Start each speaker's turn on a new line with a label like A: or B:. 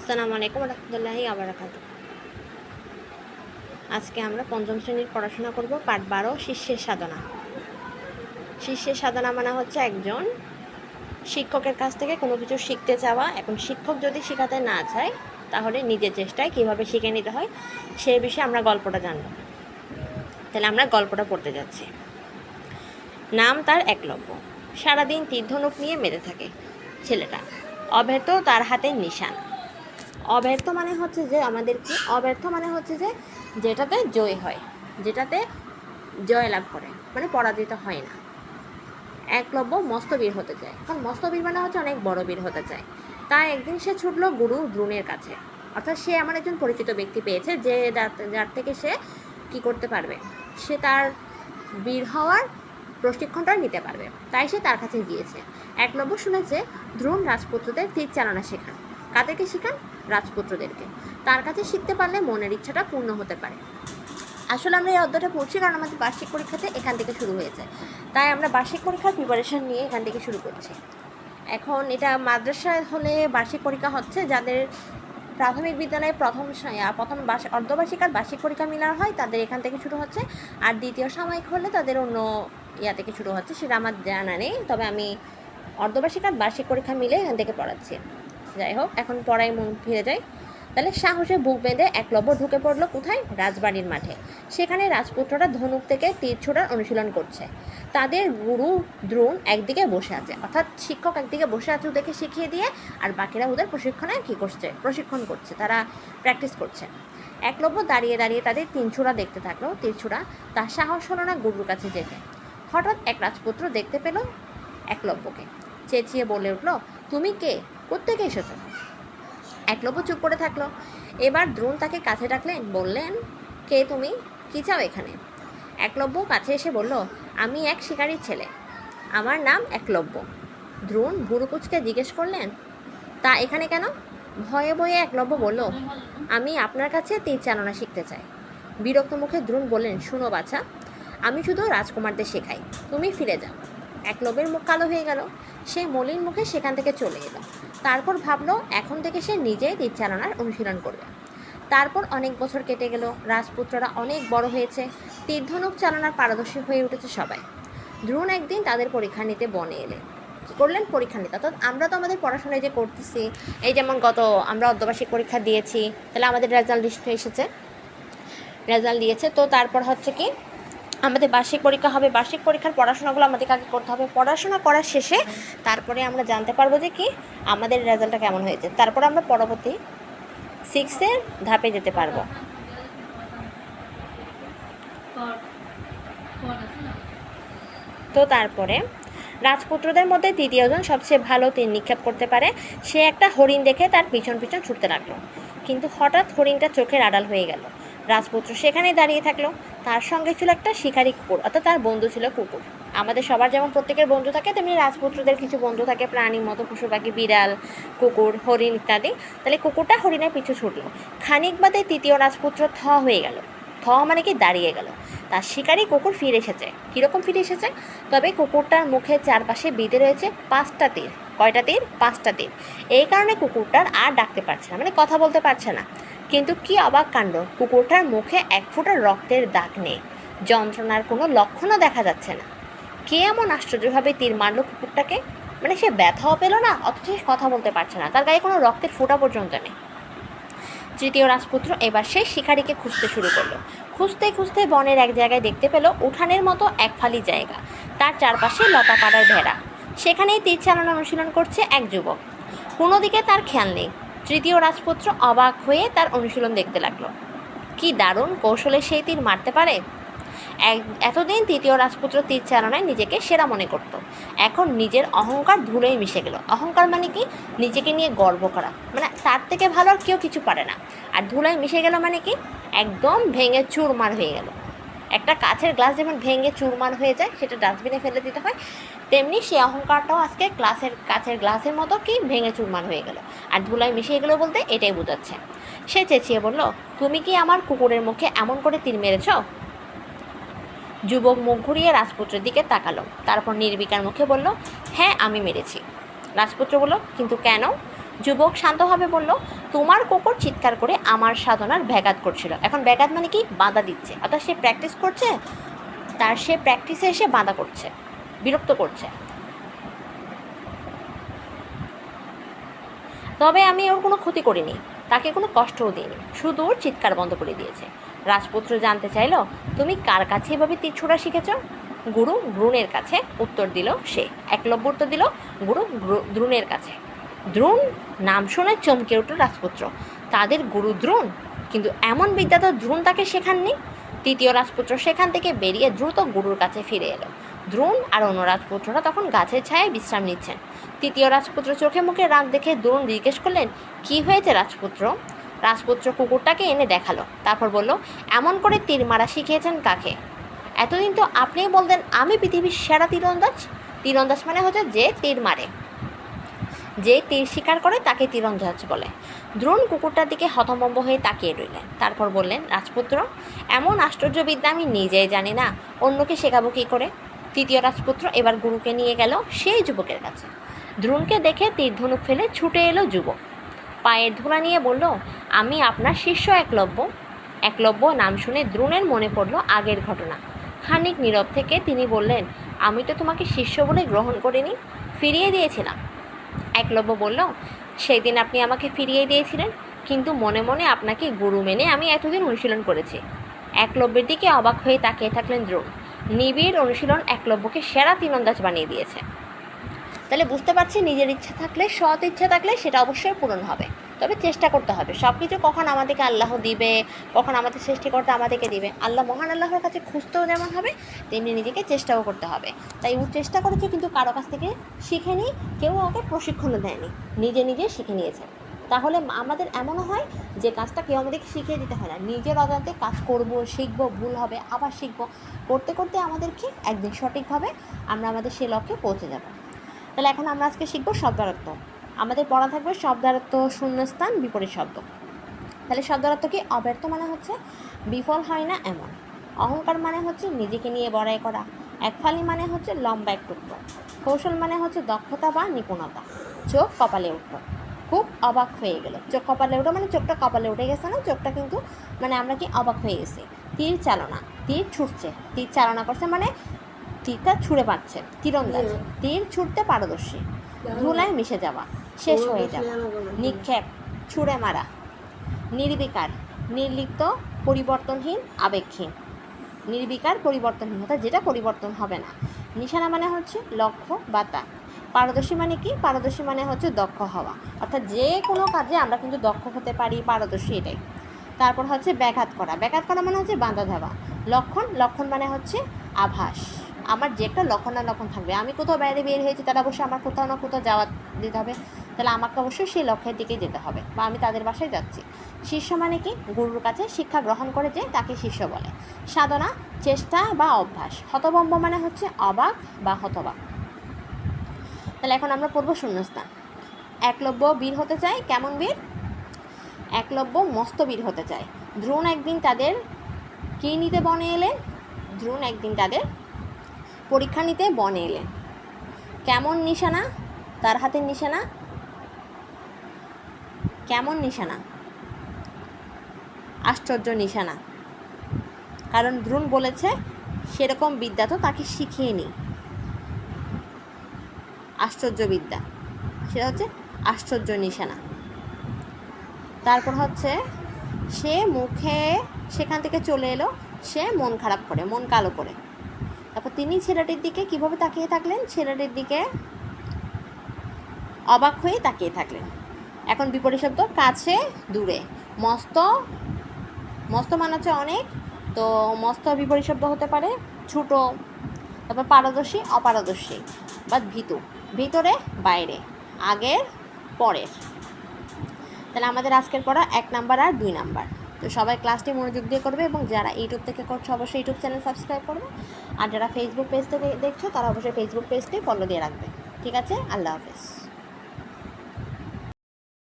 A: আসসালামু আলাইকুম রহমতুল্লাহি আবরাকাত। আজকে আমরা পঞ্চম শ্রেণীর পড়াশোনা করব, পাঠ 12, শিষ্যের সাধনা। শিষ্যের সাধনা মানে হচ্ছে একজন শিক্ষকের কাছ থেকে কোনো কিছু শিখতে চাওয়া। এখন শিক্ষক যদি শেখাতে না চায় তাহলে নিজের চেষ্টায় কীভাবে শিখে নিতে হয় সেই বিষয়ে আমরা গল্পটা জানব। তাহলে আমরা গল্পটা পড়তে যাচ্ছি। নাম তার একলব্য। সারাদিন তীর-ধনুক নিয়ে মেতে থাকে ছেলেটা। অব্যর্থ তার হাতের নিশান। অব্যর্থ মানে হচ্ছে যে আমাদের কি, অব্যর্থ মানে হচ্ছে যে যেটাতে জয় হয়, যেটাতে জয় লাভ করে, মানে পরাজিত হয় না। একলব্য মস্তবীর হতে চায়। কারণ মস্তবীর মানে হচ্ছে অনেক বড় বীর হতে চায়। তাই একদিন সে ছুটল গুরু দ্রোণের কাছে। অর্থাৎ সে এমন একজন পরিচিত ব্যক্তি পেয়েছে যে যার থেকে সে কি করতে পারবে, সে তার বীর হওয়ার প্রশিক্ষণটা নিতে পারবে। তাই সে তার কাছে গিয়েছে। একলব্য শুনেছে দ্রোণ রাজপুত্রদের তীর চালনা শেখান। কাদেরকে শেখান? রাজপুত্রদেরকে। তার কাছে শিখতে পারলে মনের ইচ্ছাটা পূর্ণ হতে পারে। আসলে আমরা এই অধ্যায়টা পড়ছি কারণ আমাদের বার্ষিক পরীক্ষাতে এখান থেকে শুরু হয়েছে, তাই আমরা বার্ষিক পরীক্ষার প্রিপারেশন নিয়ে এখান থেকে শুরু করছি। এখন এটা মাদ্রাসায় হলে বার্ষিক পরীক্ষা হচ্ছে, যাদের প্রাথমিক বিদ্যালয়ে প্রথম অর্ধবার্ষিক আর বার্ষিক পরীক্ষা মিলার হয় তাদের এখান থেকে শুরু হচ্ছে, আর দ্বিতীয় সাময়িক হলে তাদের অন্য ইয়া থেকে শুরু হচ্ছে, সেটা আমার জানা নেই। তবে আমি অর্ধবার্ষিক আর বার্ষিক পরীক্ষা মিলে এখান থেকে পড়াচ্ছি। যাই হোক, এখন পড়ায় মন ফিরে যায়। তাহলে সাহসে বুক বেঁধে একলব্য ঢুকে পড়লো কোথায়? রাজবাড়ির মাঠে। সেখানে রাজপুত্ররা ধনুক থেকে তীর ছোড়ার অনুশীলন করছে। তাদের গুরু দ্রোণ একদিকে বসে আছে, অর্থাৎ শিক্ষক একদিকে বসে আছে ওদেরকে শিখিয়ে দিয়ে, আর বাকিরা ওদের প্রশিক্ষণ করছে, তারা প্র্যাকটিস করছে। একলব্য দাঁড়িয়ে দাঁড়িয়ে তাদের তীর ছোড়া দেখতে থাকলো। তীর ছোড়া তার সাহস হলো না গুরুর কাছে যেতে। হঠাৎ এক রাজপুত্র দেখতে পেল একলব্যকে, চেঁচিয়ে বলে উঠলো, তুমি কে? কোত্থেকে এসেছো? একলব্য চুপ করে থাকলো। এবার দ্রোণ তাকে কাছে ডাকলেন, বললেন, কে তুমি? কী চাও এখানে? একলব্য কাছে এসে বলল, আমি এক শিকারীর ছেলে, আমার নাম একলব্য। দ্রোণ ভুরু কুঁচকে জিজ্ঞেস করলেন, তা এখানে কেন? ভয়ে ভয়ে একলব্য বলল, আমি আপনার কাছে তীর চালনা শিখতে চাই। বিরক্ত মুখে দ্রোণ বললেন, শুনো বাছা, আমি শুধু রাজকুমারদের শেখাই, তুমি ফিরে যাও। একলব্যের মুখ কালো হয়ে গেল। সে মলিন মুখে সেখান থেকে চলে এলো। তারপর ভাবলো এখন থেকে সে নিজেই তীর চালনার অনুশীলন করবে। তারপর অনেক বছর কেটে গেল। রাজপুত্ররা অনেক বড় হয়েছে, তীর-ধনুক চালনার পারদর্শী হয়ে উঠেছে সবাই। দ্রোণ একদিন তাদের পরীক্ষা নিতে বনে এলেন। কী করলেন? পরীক্ষা নিতে। অর্থাৎ আমরা তো আমাদের পড়াশোনায় যে করতেছি, এই যেমন আমরা অর্ধবার্ষিক পরীক্ষা দিয়েছি, তাহলে আমাদের রেজাল্ট এসেছে, রেজাল্ট দিয়েছে, তো তারপর হচ্ছে কি আমাদের বার্ষিক পরীক্ষা হবে। বার্ষিক পরীক্ষার পড়াশোনাগুলো আমাদেরকে আগে করতে হবে। পড়াশোনা করার শেষে তারপরে আমরা জানতে পারবো যে কি আমাদের রেজাল্টটা কেমন হয়েছে। তারপর আমরা পরবর্তী 6-এর ধাপে যেতে পারবো। তো তারপরে রাজপুত্রদের মধ্যে তৃতীয়জন সবচেয়ে ভালো তীর নিক্ষেপ করতে পারে। সে একটা হরিণ দেখে তার পিছন পিছন ছুটতে লাগলো, কিন্তু হঠাৎ হরিণটা চোখের আড়াল হয়ে গেল। রাজপুত্র সেখানেই দাঁড়িয়ে থাকলো। তার সঙ্গে ছিল একটা শিকারী কুকুর, অর্থাৎ তার বন্ধু ছিল কুকুর। আমাদের সবার যেমন প্রত্যেকের বন্ধু থাকে, তেমনি রাজপুত্রদের কিছু বন্ধু থাকে, প্রাণীর মতো, পশু পাখি, বিড়াল, কুকুর, হরিণ ইত্যাদি। তাহলে কুকুরটা হরিণের পিছু ছুটলো। খানিক বাদে তৃতীয় রাজপুত্র হয়ে গেল। মানে কি, দাঁড়িয়ে গেল। তার শিকারী কুকুর ফিরে এসেছে। কীরকম ফিরে এসেছে? তবে কুকুরটার মুখের চারপাশে বিঁধে রয়েছে 5টা তীর। কয়টা তীর? 5টা তীর। এই কারণে কুকুরটার আর ডাকতে পারছে না, মানে কথা বলতে পারছে না। কিন্তু কি অবাক কাণ্ড, কুকুরটার মুখে 1 ফোঁটা রক্তের দাগ নেই, যন্ত্রণার কোনো লক্ষণও দেখা যাচ্ছে না। কে এমন আশ্চর্যভাবে তীর মারল কুকুরটাকে? মানে সে ব্যথাও পেল না, অথচ সে কথা বলতে পারছে না, তার গায়ে কোনো রক্তের ফোঁটা পর্যন্ত নেই। তৃতীয় রাজপুত্র এবার সেই শিকারীকে খুঁজতে শুরু করলো। খুঁজতে খুঁজতে বনের এক জায়গায় দেখতে পেল উঠানের মতো এক ফালি জায়গা, তার চারপাশে লতা পাড়ার ভেড়া। সেখানেই তীর চালানো অনুশীলন করছে এক যুবক। কোনো দিকে তার খেয়াল নেই। তৃতীয় রাজপুত্র অবাক হয়ে তার অনুশীলন দেখতে লাগলো। কি দারুণ কৌশলে সেই তীর মারতে পারে! এতদিন তৃতীয় রাজপুত্র তীর চালনায় নিজেকে সেরা মনে করত। এখন নিজের অহংকার ধুলোয় মিশে গেল। অহংকার মানে কি? নিজেকে নিয়ে গর্ব করা, মানে তার থেকে ভালো আর কেউ কিছু পারে না। আর ধুলোয় মিশে গেল মানে কি? একদম ভেঙে চুরমার হয়ে গেল। একটা কাচের গ্লাস যেমন ভেঙে চুরমার হয়ে যায়, সেটা ডাস্টবিনে ফেলে দিতে হয়, তেমনি সে অহংকারটাও আজকে কাচের গ্লাসের মতো কি ভেঙে চুরমার হয়ে গেল। আর ধুলায় মিশে গেলো বলতে এটাই বোঝাচ্ছে। সে চেঁচিয়ে বলল, তুমি কি আমার কুকুরের মুখে এমন করে তীর মেরেছ? যুবক মুখ ঘুরিয়ে রাজপুত্রের দিকে তাকালো, তারপর নির্বিকার মুখে বলল, হ্যাঁ আমি মেরেছি। রাজপুত্র বলল, কিন্তু কেন? যুবক শান্তভাবে বলল, তোমার কুকুর চিৎকার করে আমার সাধনার ব্যাঘাত করছিল। এখন ব্যাঘাত মানে কি? বাধা দিচ্ছে, অর্থাৎ সে প্র্যাকটিস করছে, তার সে প্র্যাকটিসে এসে বাধা করছে, বিরক্ত করছে। তবে আমি ওর কোনো ক্ষতি করিনি, তাকে কোনো কষ্টও দিইনি, শুধু ওর চিৎকার বন্ধ করে দিয়েছে। রাজপুত্র জানতে চাইল, তুমি কার কাছে এভাবে তীর ছোড়া শিখেছ? গুরু দ্রোণের কাছে, উত্তর দিল সে। একলব্য উত্তর দিল, গুরু দ্রোণের কাছে। দ্রোণ নাম শুনে চমকে উঠল রাজপুত্র। তাদের গুরু দ্রোণ? কিন্তু এমন বিদ্যা তো দ্রোণ তাকে শেখাননি। তৃতীয় রাজপুত্র সেখান থেকে বেরিয়ে দ্রুত গুরুর কাছে ফিরে এলো। দ্রোণ আর অন্য রাজপুত্ররা তখন গাছের ছায়ায় বিশ্রাম নিচ্ছেন। তৃতীয় রাজপুত্র চোখে মুখে রাগ দেখে দ্রোণ জিজ্ঞেস করলেন, কি হয়েছে রাজপুত্র? রাজপুত্র কুকুরটাকে এনে দেখালো, তারপর বলল, এমন করে তীর মারা শিখিয়েছেন কাকে? এতদিন তো আপনিই বলতেন আমি পৃথিবীর সেরা তীরন্দাজ। তীরন্দাজ মানে হচ্ছে যে তীর মারে, যে তীর শিকার করে তাকে তীরন্দাজ বলে। দ্রোণ কুকুরটার দিকে হতভম্ব হয়ে তাকিয়ে রইলেন, তারপর বললেন, রাজপুত্র, এমন আশ্চর্য বিদ্যা আমি নিজেই জানি না, অন্যকে শেখাবো কী করে? তৃতীয় রাজপুত্র এবার গুরুকে নিয়ে গেল সেই যুবকের কাছে। দ্রোণকে দেখে তীর ধনুক ফেলে ছুটে এলো যুবক, পায়ের ধুলা নিয়ে বলল, আমি আপনার শিষ্য একলব্য। একলব্য নাম শুনে দ্রোণের মনে পড়ল আগের ঘটনা। খানিক নীরব থেকে তিনি বললেন, আমি তো তোমাকে শিষ্য বলে গ্রহণ করিনি, ফিরিয়ে দিয়েছিলাম। একলব্য বলল, সেই দিন আপনি আমাকে ফিরিয়ে দিয়েছিলেন, কিন্তু মনে মনে আপনাকে গুরু মেনে আমি এতদিন অনুশীলন করেছি। একলব্যের দিকে অবাক হয়ে তাকিয়ে থাকলেন দ্রোণ। নিবিড় অনুশীলন একলব্যকে সেরা তীরন্দাজ বানিয়ে দিয়েছে। তাহলে বুঝতে পারছি, নিজের ইচ্ছা থাকলে, সৎ ইচ্ছা থাকলে সেটা অবশ্যই পূরণ হবে, তবে চেষ্টা করতে হবে। সব কিছু কখন আমাদেরকে আল্লাহ দিবে, কখন আমাদের সৃষ্টিকর্তা আমাদেরকে দিবে, আল্লাহ মহান আল্লাহর কাছে খুঁজতেও যেমন হবে, তেমনি নিজেকে চেষ্টাও করতে হবে। তাই ও চেষ্টা করেছে, কিন্তু কারো কাছ থেকে শিখেনি, কেউ ওকে প্রশিক্ষণও দেয়নি, নিজে নিজে শিখে নিয়েছে। তাহলে আমাদের এমনও হয় যে কাজটা কেউ আমাদেরকে শিখিয়ে দিতে হয় না, নিজের অজান্তে কাজ করব, শিখবো, ভুল হবে, আবার শিখবো, করতে করতে আমাদেরকে একদিন সঠিকভাবে আমরা আমাদের সেই লক্ষ্যে পৌঁছে যাব। তাহলে এখন আমরা আজকে শিখব শব্দার্থ। আমাদের পড়া থাকবে শব্দার্থ, শূন্যস্থান, বিপরীত শব্দ। তাহলে শব্দার্থ কি? অব্যর্থ মানে হচ্ছে বিফল হয় না এমন। অহংকার মানে হচ্ছে নিজেকে নিয়ে বড়াই করা। একফালি মানে হচ্ছে লম্বা এক টুকরো। কৌশল মানে হচ্ছে দক্ষতা বা নিপুণতা। চোখ কপালে উঠল, খুব অবাক হয়ে গেল। চোখ কপালে উঠো মানে চোখটা কপালে উঠে গেছে না, চোখটা কিন্তু মানে আমরা কি অবাক হয়ে গেছি। তীর চালনা, তীর ছুটছে, তীর চালনা করছে মানে তীরটা ছুঁড়ে পাচ্ছে, তীরন্দাজ। তীর ছুটতে পারদর্শী। ধুলায় মিশে যাওয়া, শেষ হয়ে যাওয়া। নিক্ষেপ, ছুঁড়ে মারা। নির্বিকার, নির্লিপ্ত, পরিবর্তনহীন, আবেগহীন। নির্বিকার, পরিবর্তনহীন অর্থাৎ যেটা পরিবর্তন হবে না। নিশানা মানে হচ্ছে লক্ষ্য বা তাক। পারদর্শী মানে কি? পারদর্শী মানে হচ্ছে দক্ষ হওয়া, অর্থাৎ যে কোনো কাজে আমরা কিন্তু দক্ষ হতে পারি, পারদর্শী এটাই। তারপর হচ্ছে ব্যাঘাত করা। ব্যাঘাত করা মানে হচ্ছে বাধা দেওয়া। লক্ষণ, লক্ষণ মানে হচ্ছে আভাস। আমার যে একটা লক্ষণ না লক্ষণ থাকবে, আমি কোথাও বাইরে বের হয়েছি, তাহলে অবশ্যই আমার কোথাও না কোথাও যাওয়া দিতে হবে, তাহলে আমাকে অবশ্যই সেই লক্ষ্যের দিকে যেতে হবে, বা আমি তাদের বাসায় যাচ্ছি। শিষ্য মানে কি? গুরুর কাছে শিক্ষা গ্রহণ করে যে তাকে শিষ্য বলে। সাধনা, চেষ্টা বা অভ্যাস। হতভম্ব মানে হচ্ছে অবাক বা হতবাক। তাহলে এখন আমরা পড়ব শূন্যস্থান। একলব্য বীর হতে চায়, কেমন বীর? একলব্য মস্ত বীর হতে চায়। দ্রোণ একদিন তাদের কী নিতে বনে এলেন? দ্রোণ একদিন তাদের পরীক্ষা নিতে বনে এলেন। কেমন নিশানা? তার হাতের নিশানা কেমন নিশানা? আশ্চর্য নিশানা। কারণ দ্রোণ বলেছে সেরকম বিদ্যা তো তাকে শিখিয়ে আশ্চর্য বিদ্যা, সেটা হচ্ছে আশ্চর্য নিশানা। তারপর হচ্ছে সে মুখে সেখান থেকে চলে এলো, সে মন খারাপ করে, মন কালো করে। তারপর তিনি ছেলেটির দিকে কিভাবে তাকিয়ে থাকলেন? ছেলেটির দিকে অবাক হয়ে তাকিয়ে থাকলেন। এখন বিপরীত শব্দ, কাছে, দূরে। মস্ত, মস্ত মানে হচ্ছে অনেক, তো মস্ত বিপরীত শব্দ হতে পারে ছোট। তারপর পারদর্শী, অপারদর্শী বা ভীতু। ভিতরে, বাইরে, আগের, পরের। তাহলে আমাদের আজকের পড়া 1 নাম্বার আর 2 নাম্বার। তো সবাই ক্লাসটি মনোযোগ দিয়ে করবে, এবং যারা ইউটিউব থেকে করছো অবশ্যই ইউটিউব চ্যানেল সাবস্ক্রাইব করবে, আর যারা ফেসবুক পেজ থেকে দেখছো তারা অবশ্যই ফেসবুক পেজটি ফলো দিয়ে রাখবে। ঠিক আছে, আল্লাহ হাফেজ।